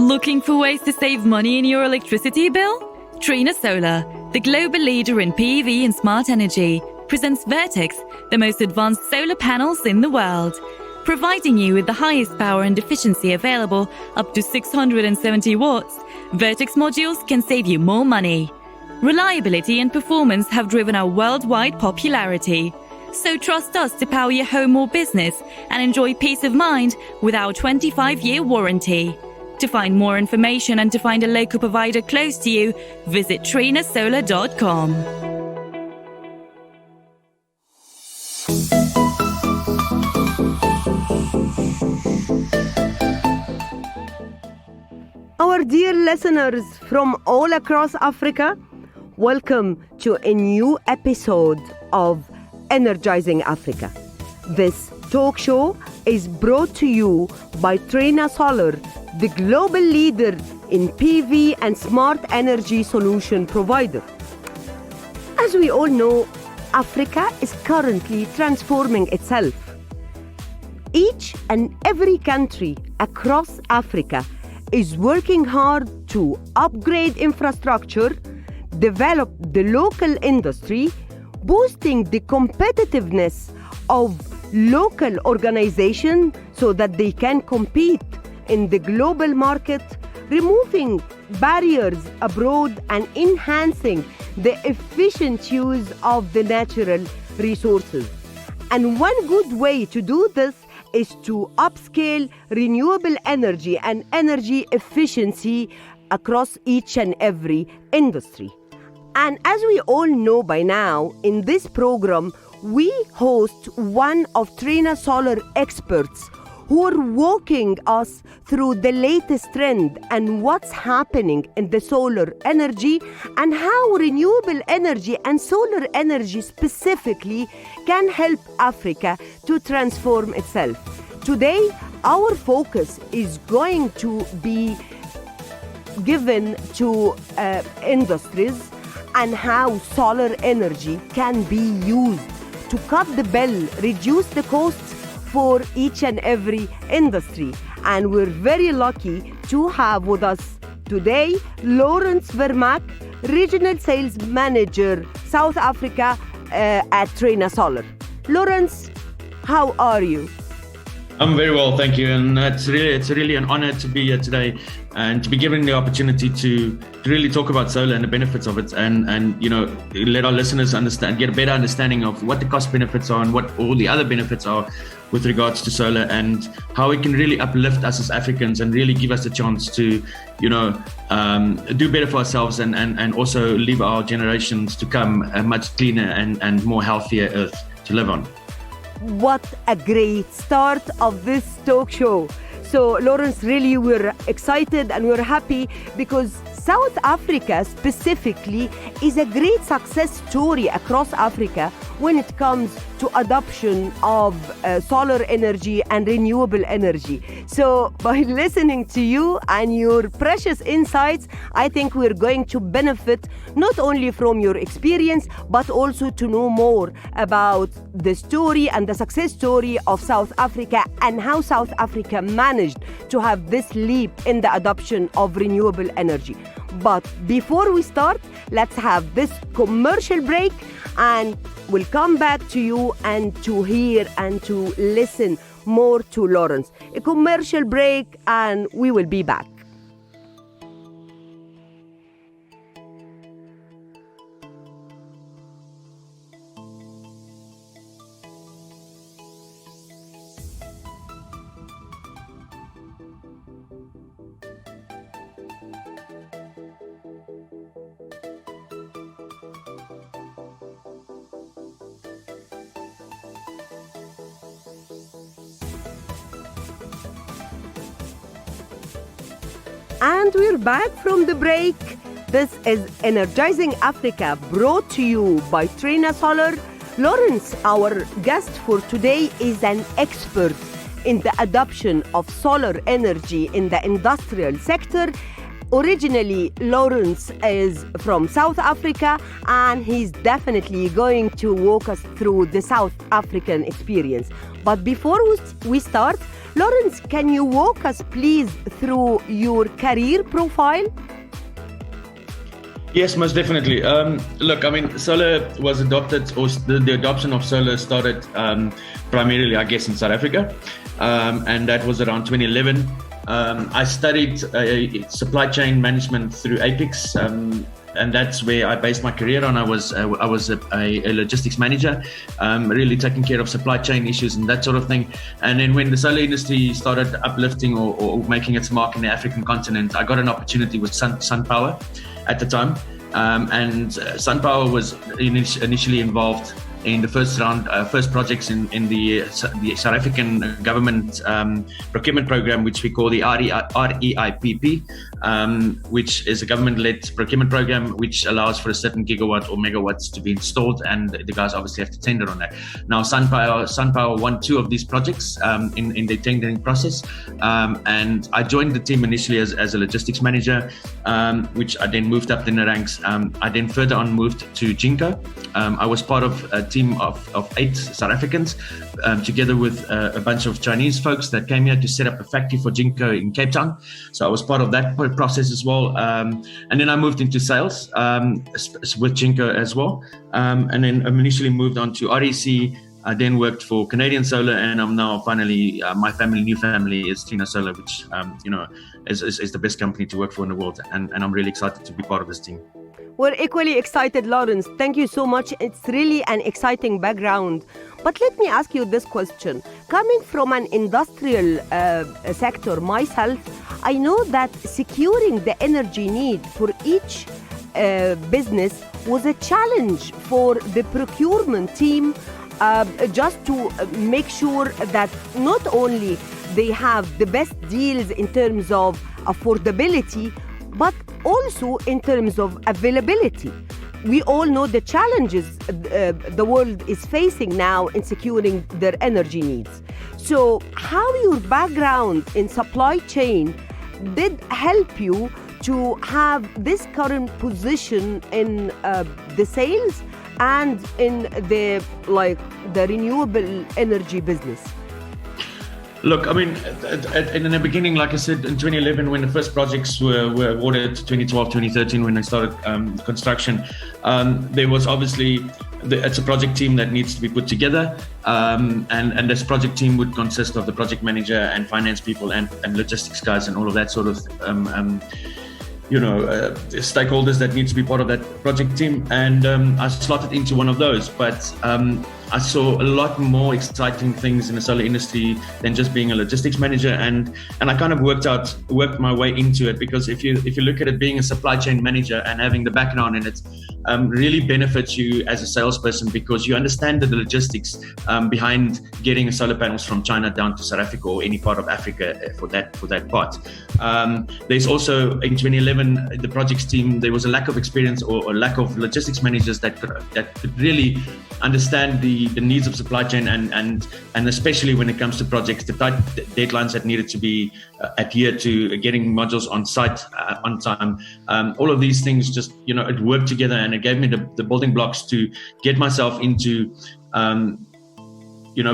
Looking for ways to save money in your electricity bill? Trina Solar, the global leader in PV and smart energy, presents Verkaak, the most advanced solar panels in the world, providing you with the highest power and efficiency available, up to 670 watts. Verkaak modules can save you more money. Reliability and performance have driven our worldwide popularity. So trust us to power your home or business and enjoy peace of mind with our 25-year warranty. To find more information and to find a local provider close to you, visit trinasolar.com. Our dear listeners from all across Africa, welcome to a new episode of Energizing Africa. This talk show is brought to you by Trina Solar, the global leader in PV and smart energy solution provider. As we all know, Africa is currently transforming itself. Each and every country across Africa is working hard to upgrade infrastructure, develop the local industry, boosting the competitiveness of local organizations so that they can compete in the global market, removing barriers abroad and enhancing the efficient use of the natural resources. And one good way to do this is to upscale renewable energy and energy efficiency across each and every industry. And as we all know by now, in this program, we host one of Trina Solar experts who are walking us through the latest trend and what's happening in the solar energy and how renewable energy and solar energy specifically can help Africa to transform itself. Today, our focus is going to be given to industries and how solar energy can be used to cut the bill, reduce the costs for each and every industry. And we're very lucky to have with us today Lourens Vermaak, Regional Sales Manager, South Africa at Trina Solar. Lourens, how are you? I'm very well, thank you, and it's really an honor to be here today and to be given the opportunity to really talk about solar and the benefits of it, and let our listeners get a better understanding of what the cost benefits are and what all the other benefits are with regards to solar, and how it can really uplift us as Africans and really give us a chance to do better for ourselves and also leave our generations to come a much cleaner and more healthier earth to live on. What a great start of this talk show. So Lourens, really we're excited and we're happy because South Africa specifically is a great success story across Africa when it comes to adoption of solar energy and renewable energy. So by listening to you and your precious insights, I think we're going to benefit not only from your experience, but also to know more about the story and the success story of South Africa and how South Africa managed to have this leap in the adoption of renewable energy. But before we start, let's have this commercial break and we'll come back to you and to hear and to listen more to Lourens. A commercial break and we will be back. And we're back from the break. This is Energizing Africa, brought to you by Trina Solar. Lourens, our guest for today, is an expert in the adoption of solar energy in the industrial sector. Originally, Lourens is from South Africa, and he's definitely going to walk us through the South African experience. But before we start, Lourens, can you walk us please through your career profile? Yes, most definitely. Look, I mean, solar was adopted, or the adoption of solar started primarily, I guess, in South Africa, and that was around 2011. I studied supply chain management through Apex, and that's where I based my career on. I was a logistics manager, really taking care of supply chain issues and that sort of thing. And then when the solar industry started uplifting or making its mark in the African continent, I got an opportunity with SunPower at the time. And SunPower was initially involved in the first projects in the South African government procurement program, which we call the REIPP, which is a government-led procurement program which allows for a certain gigawatt or megawatts to be installed, and the guys obviously have to tender on that. Now, SunPower won 2 of these projects in the tendering process, and I joined the team initially as a logistics manager, which I then moved up in the ranks. I then further on moved to Jinko. I was part of a team of 8 South Africans, together with a bunch of Chinese folks that came here to set up a factory for Jinko in Cape Town. So I was part of that process as well. And then I moved into sales with Jinko as well. And then initially moved on to REC. I then worked for Canadian Solar, and I'm now finally, my new family is Trina Solar, which, is the best company to work for in the world. And I'm really excited to be part of this team. We're equally excited, Lourens. Thank you so much. It's really an exciting background. But let me ask you this question. Coming from an industrial sector myself, I know that securing the energy need for each business was a challenge for the procurement team, just to make sure that not only they have the best deals in terms of affordability, but also in terms of availability. We all know the challenges the world is facing now in securing their energy needs. So how your background in supply chain did help you to have this current position in the sales and in the renewable energy business? Look, I mean, in the beginning, like I said, in 2011, when the first projects were awarded, 2012, 2013, when they started construction, there was obviously, it's a project team that needs to be put together. And this project team would consist of the project manager and finance people and logistics guys and all of that sort of, stakeholders that need to be part of that project team. And I slotted into one of those. But I saw a lot more exciting things in the solar industry than just being a logistics manager, and I kind of worked my way into it, because if you look at it, being a supply chain manager and having the background in it really benefits you as a salesperson, because you understand the logistics behind getting solar panels from China down to South Africa or any part of Africa for that part. There's also, in 2011, the projects team, there was a lack of experience or a lack of logistics managers that could really understand the needs of supply chain, and especially when it comes to projects, the tight deadlines that needed to be adhered to, getting modules on site on time. All of these things just, it worked together, and it gave me the building blocks to get myself into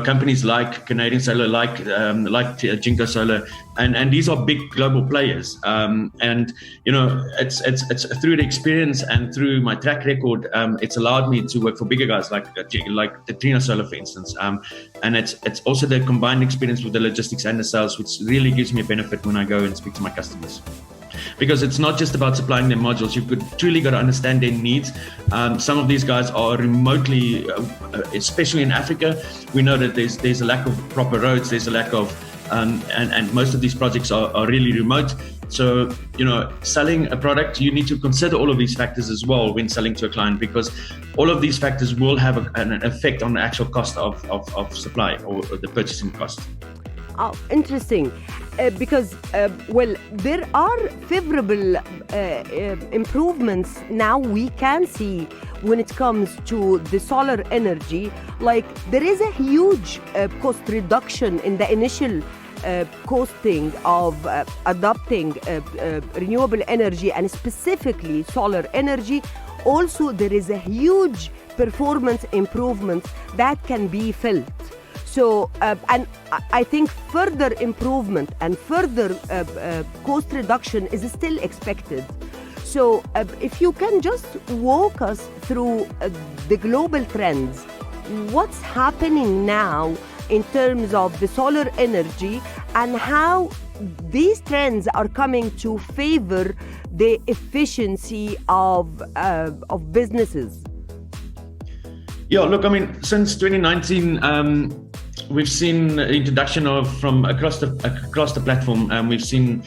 companies like Canadian Solar, like Jinko Solar, and these are big global players. It's through the experience and through my track record, it's allowed me to work for bigger guys like the Trina Solar, for instance. And it's also the combined experience with the logistics and the sales, which really gives me a benefit when I go and speak to my customers. Because it's not just about supplying them modules, you've truly got to understand their needs. Some of these guys are remotely, especially in Africa, we know that there's a lack of proper roads, there's a lack of, and most of these projects are really remote. So, selling a product, you need to consider all of these factors as well when selling to a client, because all of these factors will have an effect on the actual cost of supply or the purchasing cost. Oh, interesting. Because, there are favorable improvements now we can see when it comes to the solar energy. Like, there is a huge cost reduction in the initial costing of adopting renewable energy, and specifically solar energy. Also, there is a huge performance improvement that can be felt. So, and I think further improvement and further cost reduction is still expected. So, if you can just walk us through the global trends, what's happening now in terms of the solar energy and how these trends are coming to favor the efficiency of businesses? Yeah, look, I mean, since 2019, we've seen the introduction of from across the platform. We've seen,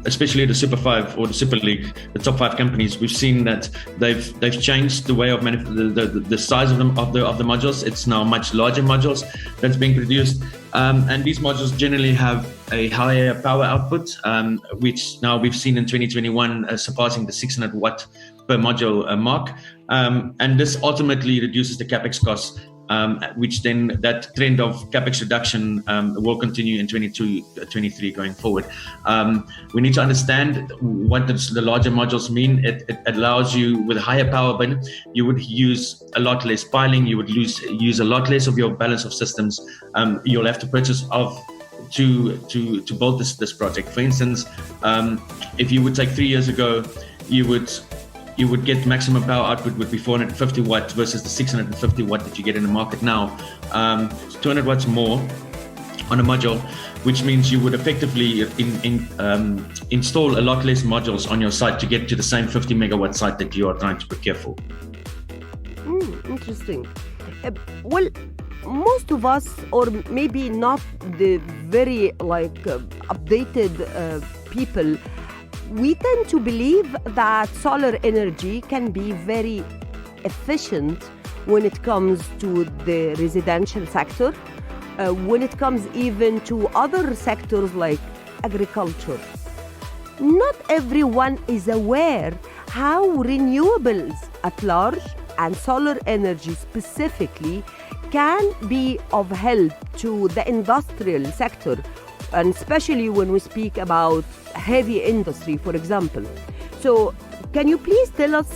especially the Super Five or the Super League, the top 5 companies. We've seen that they've changed the way of the size of the modules. It's now much larger modules that's being produced, and these modules generally have a higher power output, which now we've seen in 2021 surpassing the 600 watt per module mark, and this ultimately reduces the capex costs. Which then that trend of capex reduction will continue in 22-23 going forward. We need to understand what the larger modules mean. It allows you with higher power, but you would use a lot less piling. You would use a lot less of your balance of systems. You'll have to purchase to build this project. For instance, if you would take 3 years ago, you would get maximum power output would be 450 watts versus the 650 watt that you get in the market now. 200 watts more on a module, which means you would effectively install a lot less modules on your site to get to the same 50 megawatt site that you are trying to procure for. Interesting. Well, most of us, or maybe not the very updated people, we tend to believe that solar energy can be very efficient when it comes to the residential sector, when it comes even to other sectors like agriculture. Not everyone is aware how renewables at large and solar energy specifically can be of help to the industrial sector, and especially when we speak about heavy industry, for example. So, can you please tell us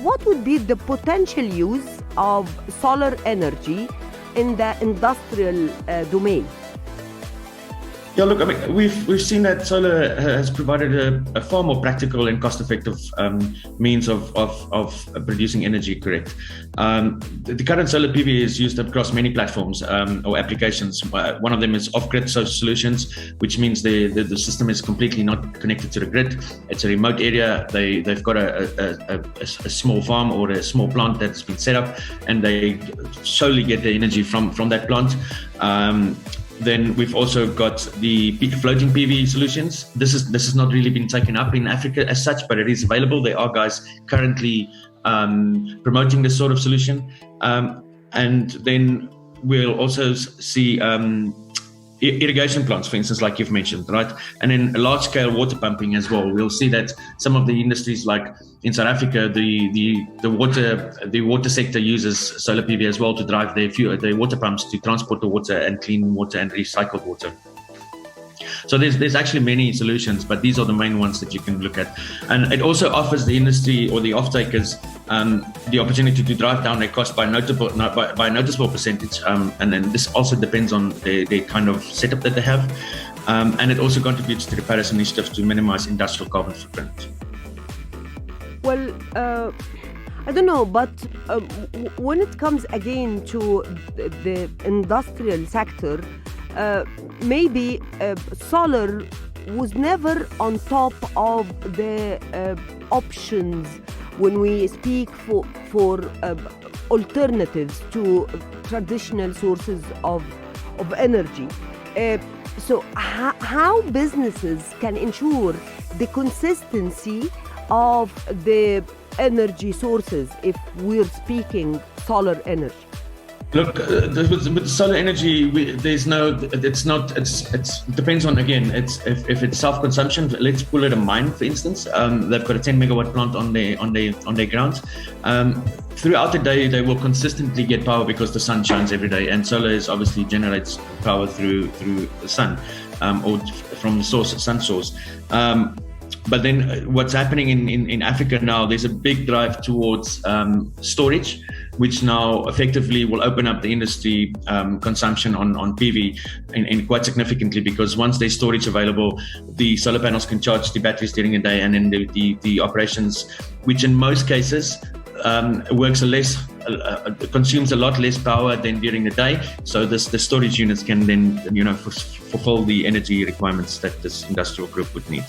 what would be the potential use of solar energy in the industrial domain? Yeah, look, I mean, we've seen that solar has provided a far more practical and cost-effective means of producing energy. Correct. The current solar PV is used across many platforms or applications. One of them is off-grid solutions, which means the system is completely not connected to the grid. It's a remote area. They've got a small farm or a small plant that's been set up, and they solely get the energy from that plant. Then we've also got the floating PV solutions. This has not really been taken up in Africa as such, but it is available. There are guys currently promoting this sort of solution. And then we'll also see irrigation plants, for instance, like you've mentioned, right? And then large-scale water pumping as well. We'll see that some of the industries, like in South Africa, the water sector uses solar PV as well to drive their water pumps to transport the water and clean water and recycled water. So there's actually many solutions, but these are the main ones that you can look at. And it also offers the industry or the off-takers the opportunity to drive down their cost by a noticeable percentage. And then this also depends on the kind of setup that they have. And it also contributes to the Paris Initiative to minimize industrial carbon footprint. Well, I don't know, but when it comes again to the industrial sector, maybe solar was never on top of the options when we speak for alternatives to traditional sources of energy. So how businesses can ensure the consistency of the energy sources if we're speaking solar energy? Look, with solar energy, it depends on, again, if it's self-consumption. Let's pull it a mine, for instance. They've got a 10 megawatt plant on their ground. Throughout the day, they will consistently get power because the sun shines every day, and solar obviously generates power through the sun or from the sun source. But then what's happening in Africa now, there's a big drive towards storage. which now effectively will open up the industry consumption on PV in quite significantly, because once there's storage available, the solar panels can charge the batteries during the day, and then the operations, which in most cases consumes a lot less power than during the day. So the storage units can then, fulfill the energy requirements that this industrial group would need.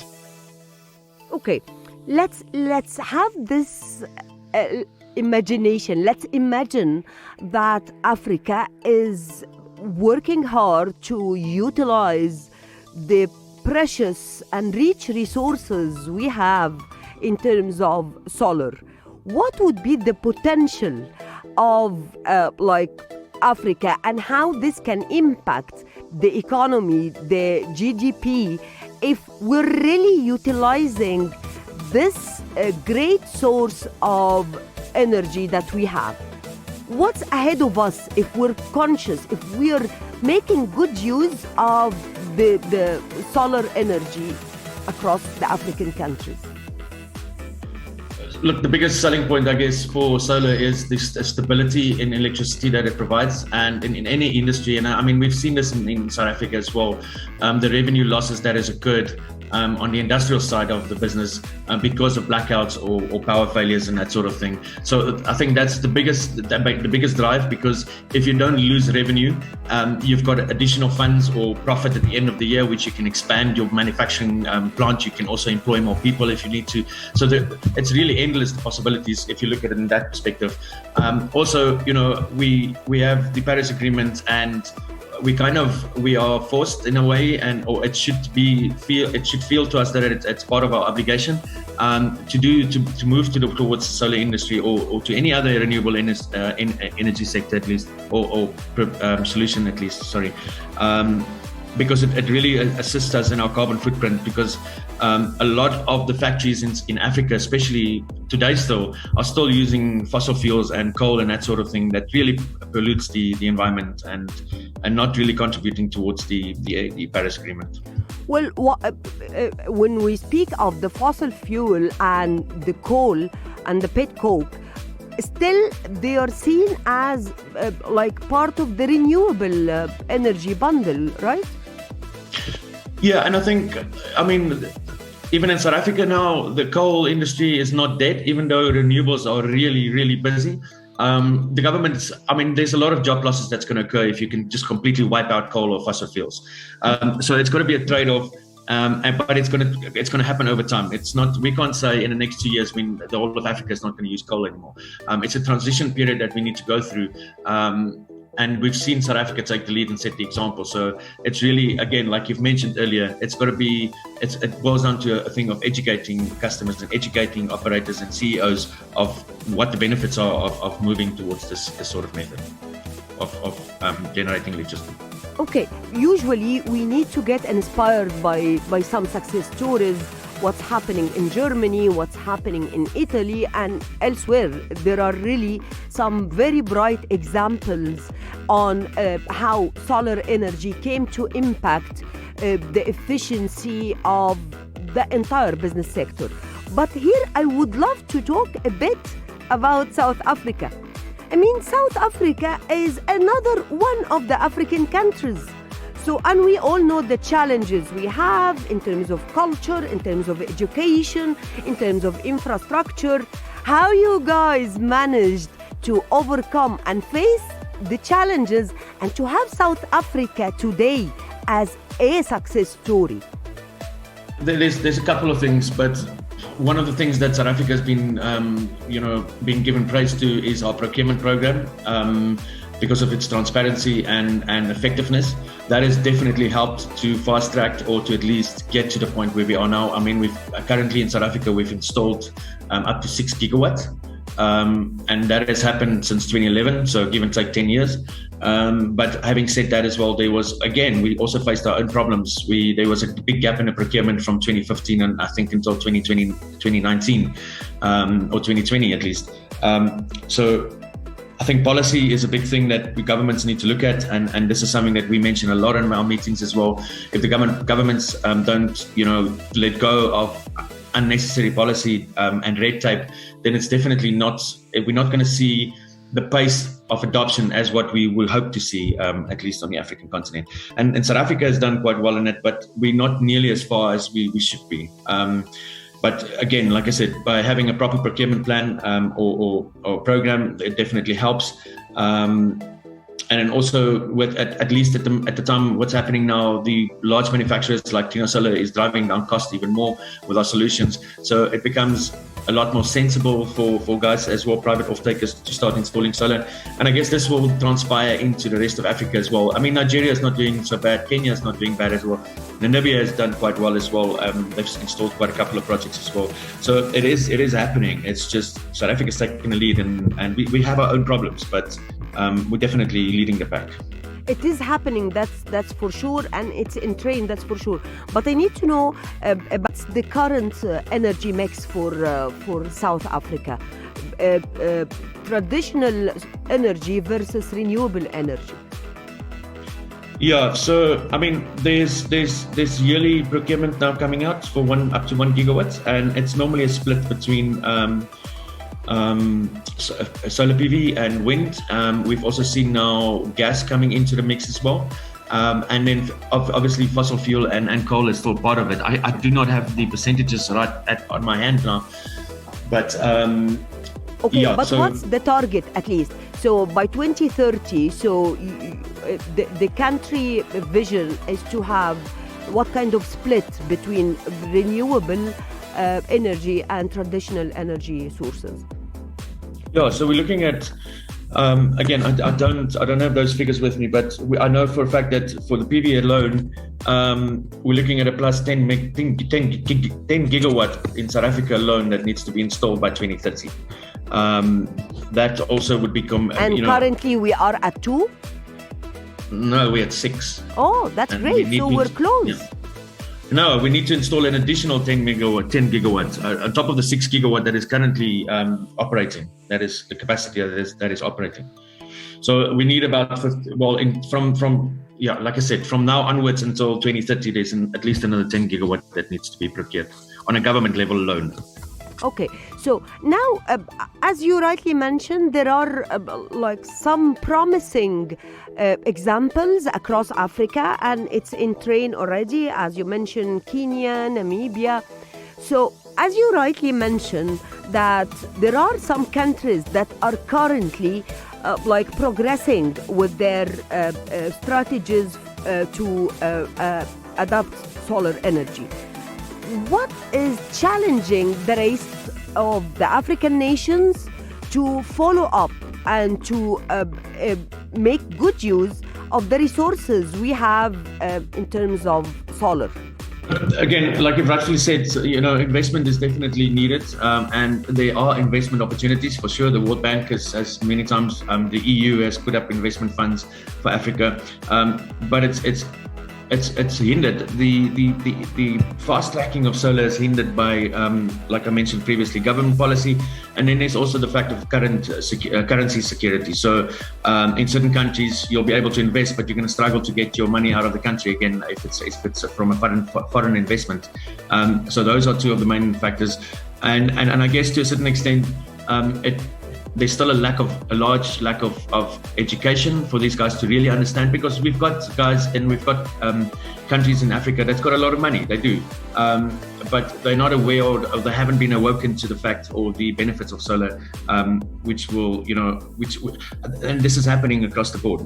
Okay, let's have this imagination. Let's imagine that Africa is working hard to utilize the precious and rich resources we have in terms of solar. What would be the potential of Africa, and how this can impact the economy, the GDP, if we're really utilizing this great source of energy that we have? What's ahead of us if we're conscious, if we're making good use of the solar energy across the African countries? Look, the biggest selling point, I guess, for solar is this stability in electricity that it provides, and in any industry. And I mean, we've seen this in South Africa as well. The revenue losses that has occurred on the industrial side of the business because of blackouts or power failures and that sort of thing. So I think that's the biggest drive, because if you don't lose revenue, you've got additional funds or profit at the end of the year, which you can expand your manufacturing plant. You can also employ more people if you need to. So it's really endless, the possibilities, if you look at it in that perspective. Also, we have the Paris Agreement, and we are forced in a way, or it should feel to us that it's part of our obligation to move towards the solar industry or to any other renewable energy sector at least, or solution at least. Sorry. Because it really assists us in our carbon footprint, because a lot of the factories in Africa, especially today still, are still using fossil fuels and coal and that sort of thing that really pollutes the environment and not really contributing towards the Paris Agreement. Well, when we speak of the fossil fuel and the coal and the pet coke, still they are seen as part of the renewable energy bundle, right? Yeah, and I think, even in South Africa now, the coal industry is not dead, even though renewables are really, really busy. The government, there's a lot of job losses that's going to occur if you can just completely wipe out coal or fossil fuels. So it's going to be a trade-off, but it's going to happen over time. It's not. We can't say in the next 2 years when the whole of Africa is not going to use coal anymore. It's a transition period that we need to go through. And we've seen South Africa take the lead and set the example. So it's really, again, like you've mentioned earlier, it boils down to a thing of educating customers and educating operators and CEOs of what the benefits are of moving towards this sort of method of generating electricity. Okay, usually we need to get inspired by some success stories. What's happening in Germany, what's happening in Italy and elsewhere. There are really some very bright examples on how solar energy came to impact the efficiency of the entire business sector. But here I would love to talk a bit about South Africa. South Africa is another one of the African countries. So, and we all know the challenges we have in terms of culture, in terms of education, in terms of infrastructure. How you guys managed to overcome and face the challenges and to have South Africa today as a success story? There's a couple of things, but one of the things that South Africa has been, been given praise to is our procurement program. Because of its transparency and effectiveness, that has definitely helped to fast track or to at least get to the point where we are now. We've currently in South Africa, we've installed up to 6 gigawatts. And that has happened since 2011, so give and take 10 years. But having said that as well, there was, again, we also faced our own problems. There was a big gap in the procurement from 2015 and I think until 2019, or 2020 at least. So I think policy is a big thing that the governments need to look at, and this is something that we mention a lot in our meetings as well. If the governments don't, let go of unnecessary policy and red tape, then it's definitely not. We're not going to see the pace of adoption as what we will hope to see, at least on the African continent. And South Africa has done quite well in it, but we're not nearly as far as we should be. But again, like I said, by having a proper procurement plan or program, it definitely helps. And then also with at least at the time, what's happening now, the large manufacturers like Trina Solar is driving down cost even more with our solutions. So it becomes a lot more sensible for guys as well, private off-takers, to start installing solar. And I guess this will transpire into the rest of Africa as well. I mean, Nigeria is not doing so bad. Kenya is not doing bad as well. Namibia has done quite well as well. They've installed quite a couple of projects as well. So it is happening. It's just South Africa's taking the lead, and we have our own problems, but we're definitely leading the pack. It is happening, that's for sure, and it's in train, that's for sure. But I need to know about the current energy mix for South Africa, traditional energy versus renewable energy. Yeah, so I mean, there's yearly procurement now coming out for up to 1 gigawatt, and it's normally a split between solar PV and wind. We've also seen now gas coming into the mix as well. And then obviously fossil fuel and coal is still part of it. I do not have the percentages right on my hand now. But okay, yeah, but so what's the target at least? So by 2030, so the country vision is to have what kind of split between renewable energy and traditional energy sources? Yeah, so we're looking at again, I don't have those figures with me, but I know for a fact that for the PV alone, we're looking at a plus 10 gigawatt in South Africa alone that needs to be installed by 2030. That also would become. And currently we are at 2. No, we're at 6. Oh, that's and great. So we're close. Yeah. No, we need to install an additional 10 gigawatts on top of the 6 gigawatt that is currently operating. That is the capacity that is operating. So we need about 50, like I said, from now onwards until 2030, there's at least another 10 gigawatt that needs to be procured on a government level alone. Okay, so now, as you rightly mentioned, there are some promising examples across Africa, and it's in train already, as you mentioned, Kenya, Namibia. So, as you rightly mentioned, that there are some countries that are currently progressing with their strategies to adopt solar energy. What is challenging the rest of the African nations to follow up and to make good use of the resources we have in terms of solar? Again, like you've rightfully said, investment is definitely needed, and there are investment opportunities for sure. The World Bank has many times, the EU has put up investment funds for Africa, but it's hindered. The fast tracking of solar is hindered by, like I mentioned previously, government policy, and then there's also the fact of currency security. So in certain countries, you'll be able to invest, but you're going to struggle to get your money out of the country again if it's from a foreign investment. So those are two of the main factors, and I guess to a certain extent, there's still a large lack of education for these guys to really understand, because we've got guys and we've got countries in Africa that's got a lot of money, they do, but they're not aware or they haven't been awoken to the fact or the benefits of solar, and this is happening across the board.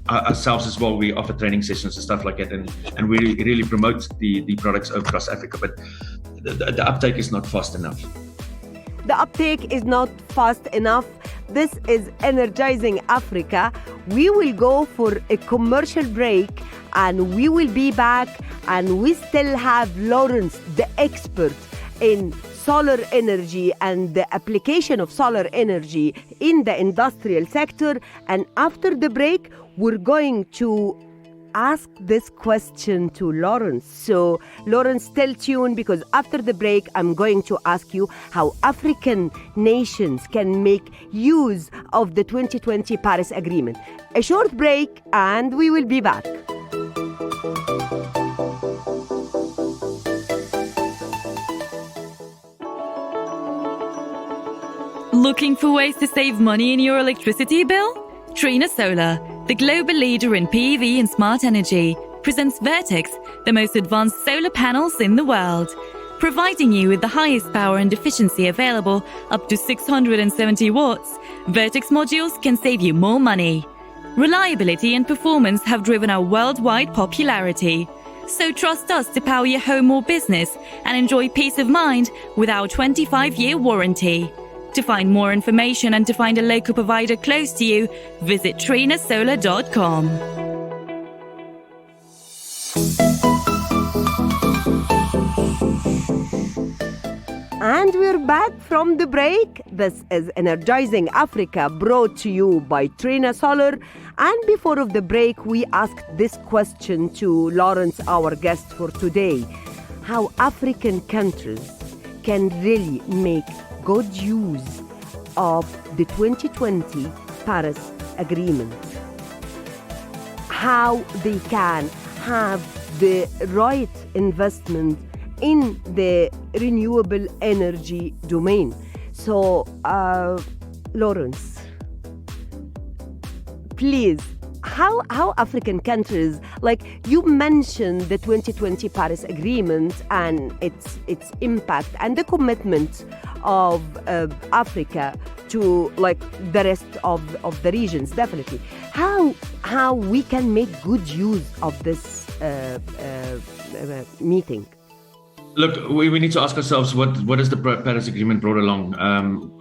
Ourselves as well, we offer training sessions and stuff like that, and we really promote the products across Africa, but the uptake is not fast enough. The uptake is not fast enough. This is Energizing Africa. We will go for a commercial break and we will be back, and we still have Lourens, the expert in solar energy and the application of solar energy in the industrial sector. And after the break, we're going to ask this question to Lourens. So Lourens, stay tuned, because after the break I'm going to ask you how African nations can make use of the 2020 Paris Agreement. A short break and we will be back. Looking for ways to save money in your electricity bill? Trina Solar, the global leader in PV and smart energy, presents Verkaak, the most advanced solar panels in the world. Providing you with the highest power and efficiency available, up to 670 watts, Verkaak modules can save you more money. Reliability and performance have driven our worldwide popularity. So trust us to power your home or business and enjoy peace of mind with our 25-year warranty. To find more information and to find a local provider close to you, visit trinasolar.com. And we're back from the break. This is Energizing Africa, brought to you by Trina Solar. And before of the break, we asked this question to Lourens, our guest for today. How African countries can really make good use of the 2020 Paris Agreement. How they can have the right investment in the renewable energy domain. So, Lourens, please, how African countries, like you mentioned the 2020 Paris Agreement and its impact and the commitment of Africa to like the rest of the regions, definitely. How we can make good use of this meeting? Look, we need to ask ourselves what has the Paris Agreement brought along.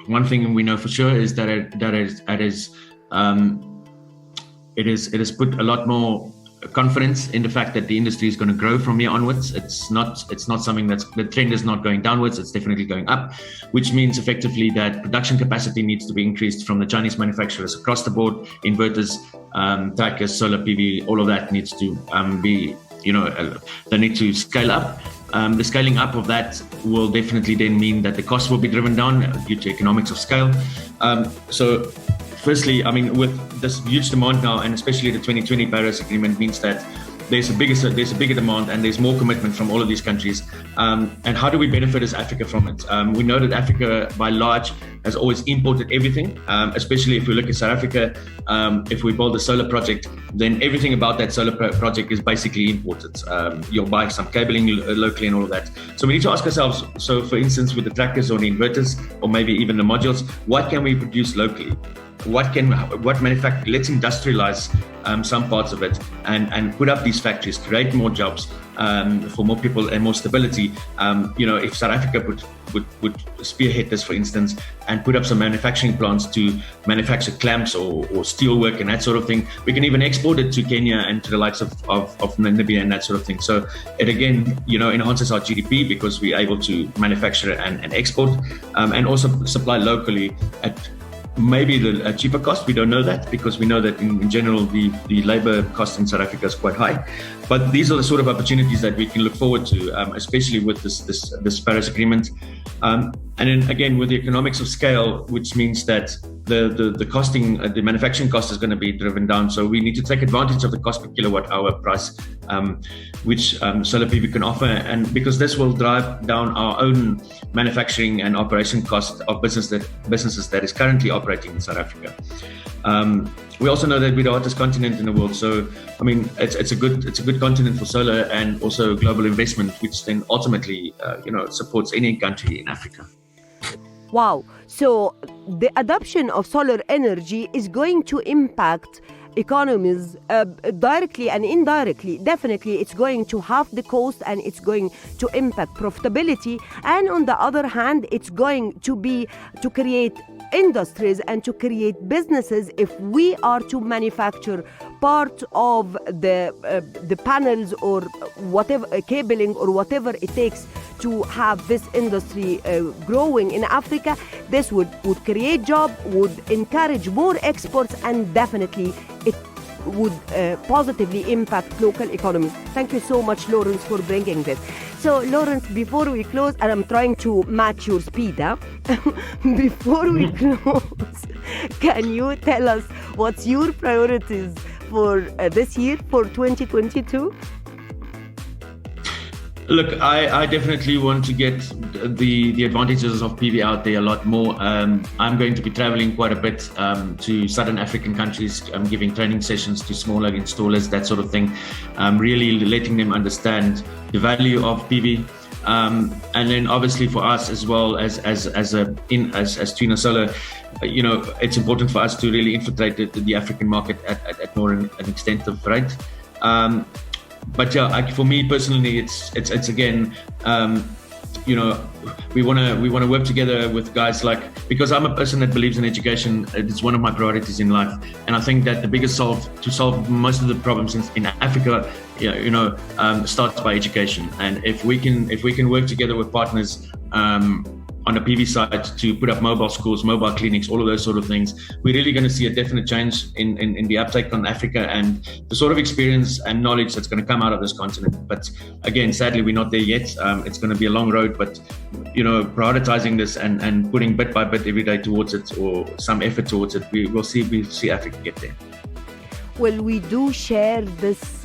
One thing we know for sure is that it has put a lot more confidence in the fact that the industry is going to grow from here onwards. It's not something the trend is not going downwards. It's definitely going up, which means effectively that production capacity needs to be increased from the Chinese manufacturers across the board. Inverters, trackers, solar PV, all of that needs to be, they need to scale up. The scaling up of that will definitely then mean that the cost will be driven down due to economics of scale. So firstly, I mean, with this huge demand now, and especially the 2020 Paris Agreement means that there's a bigger demand and there's more commitment from all of these countries. And how do we benefit as Africa from it? We know that Africa, by large, has always imported everything, especially if we look at South Africa. If we build a solar project, then everything about that solar project is basically imported. You'll buy some cabling locally and all of that. So we need to ask ourselves, so for instance, with the trackers or the inverters, or maybe even the modules, what can we produce locally? What manufacture? Let's industrialize some parts of it and put up these factories, create more jobs for more people and more stability. If South Africa would spearhead this, for instance, and put up some manufacturing plants to manufacture clamps or steelwork and that sort of thing, we can even export it to Kenya and to the likes of Namibia and that sort of thing. So it again, enhances our GDP because we're able to manufacture and export and also supply locally at maybe a cheaper cost. We don't know that because we know that in general the labor cost in South Africa is quite high. But these are the sort of opportunities that we can look forward to, especially with this Paris Agreement. And then again with the economics of scale, which means that the costing, the manufacturing cost is going to be driven down. So we need to take advantage of the cost per kilowatt hour price, which solar PV can offer, and because this will drive down our own manufacturing and operation cost of businesses that is currently operating in South Africa. We also know that we're the hottest continent in the world, so I mean it's a good continent for solar and also global investment, which then ultimately supports any country in Africa. Wow. So the adoption of solar energy is going to impact economies directly and indirectly. Definitely it's going to halve the cost and it's going to impact profitability, and on the other hand it's going to create industries and to create businesses if we are to manufacture part of the panels or whatever, cabling or whatever it takes to have this industry growing in Africa. This would create jobs, would encourage more exports, and definitely it would positively impact local economies. Thank you so much, Lourens, for bringing this. So, Lourens, before we close, and I'm trying to match your speed, before we close, can you tell us what's your priorities for this year, for 2022? Look, I definitely want to get the advantages of PV out there a lot more. I'm going to be traveling quite a bit to Southern African countries. I'm giving training sessions to smaller installers, that sort of thing. Really letting them understand the value of PV. And then obviously for us as well as Trina Solar, it's important for us to really infiltrate the African market at more an extensive rate. But yeah, for me personally, it's again, we want to work together with guys because I'm a person that believes in education. It's one of my priorities in life, and I think that the biggest to solve most of the problems in Africa, starts by education. And if we can work together with partners on the PV side to put up mobile schools, mobile clinics, all of those sort of things, we're really going to see a definite change in the uptake on Africa and the sort of experience and knowledge that's going to come out of this continent. But again, sadly, we're not there yet. It's going to be a long road, but prioritizing this and putting bit by bit every day towards it, or some effort towards it, we'll see Africa get there. Well, we do share this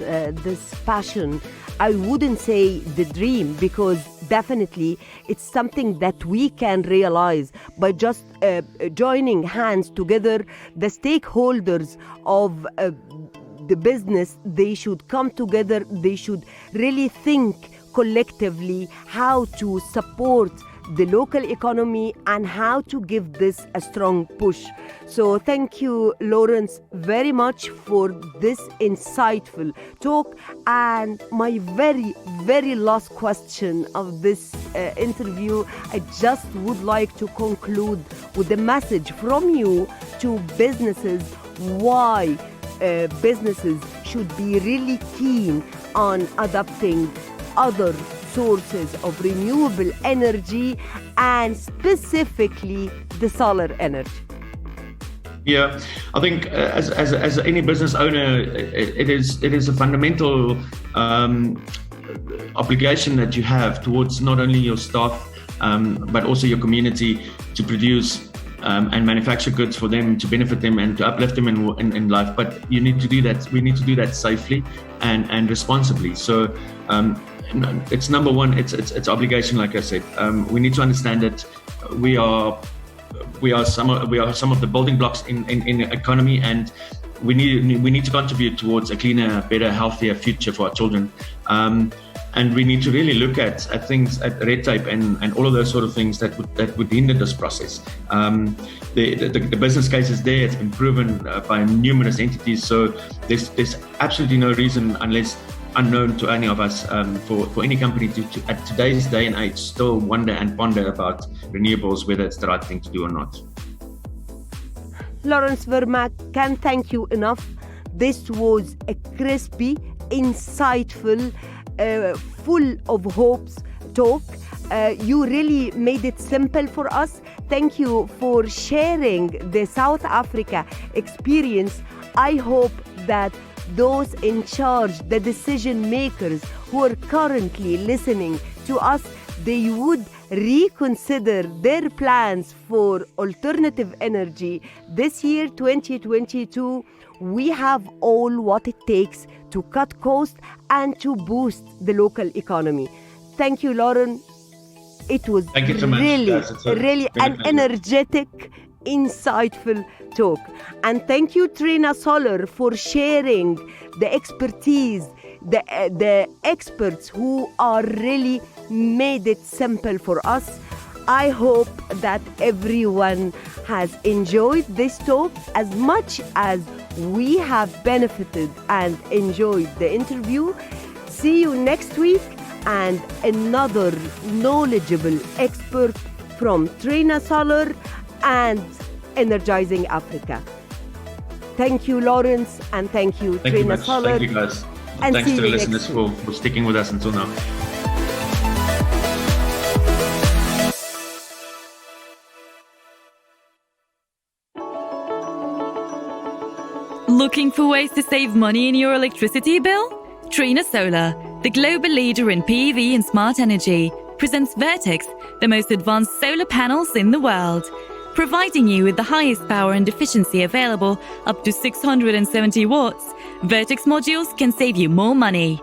passion. I wouldn't say the dream, because definitely it's something that we can realize by just joining hands together. The stakeholders of the business, they should come together. They should really think collectively how to support the local economy and how to give this a strong push. So thank you, Lourens, very much for this insightful talk. And my very, very last question of this interview, I just would like to conclude with a message from you to businesses, why businesses should be really keen on adopting other sources of renewable energy, and specifically the solar energy. Yeah, I think as any business owner, it is a fundamental obligation that you have towards not only your staff but also your community, to produce and manufacture goods for them, to benefit them and to uplift them in life. But you need to do that. We need to do that safely and responsibly. So it's number one. It's obligation, like I said. We need to understand that we are some of the building blocks in the economy, and we need to contribute towards a cleaner, better, healthier future for our children. And we need to really look at things, at red tape and all of those sort of things that would hinder this process. The business case is there. It's been proven by numerous entities. So there's absolutely no reason, unless unknown to any of us, for any company to at today's day and age still wonder and ponder about renewables, whether it's the right thing to do or not. Lourens Vermaak, can't thank you enough. This was a crispy, insightful, full of hopes talk. You really made it simple for us. Thank you for sharing the South Africa experience. I hope that those in charge, the decision makers who are currently listening to us, they would reconsider their plans for alternative energy. This year, 2022, we have all what it takes to cut costs and to boost the local economy. Thank you, Lourens. It was really an energetic, insightful talk. And thank you, Trina Solar, for sharing the expertise, the experts who are really made it simple for us. I hope that everyone has enjoyed this talk as much as we have benefited and enjoyed the interview. See you next week, and another knowledgeable expert from Trina Solar and Energizing Africa. Thank you, Lourens, and thank you, Trina Solar. Thank you, guys. And thanks to the listeners for sticking with us until now. Looking for ways to save money in your electricity bill? Trina Solar, the global leader in PV and smart energy, presents Verkaak, the most advanced solar panels in the world. Providing you with the highest power and efficiency available, up to 670 watts, Verkaak modules can save you more money.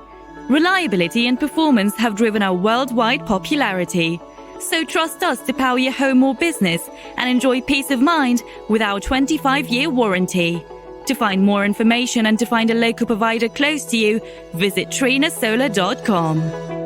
Reliability and performance have driven our worldwide popularity. So trust us to power your home or business and enjoy peace of mind with our 25-year warranty. To find more information and to find a local provider close to you, visit trinasolar.com.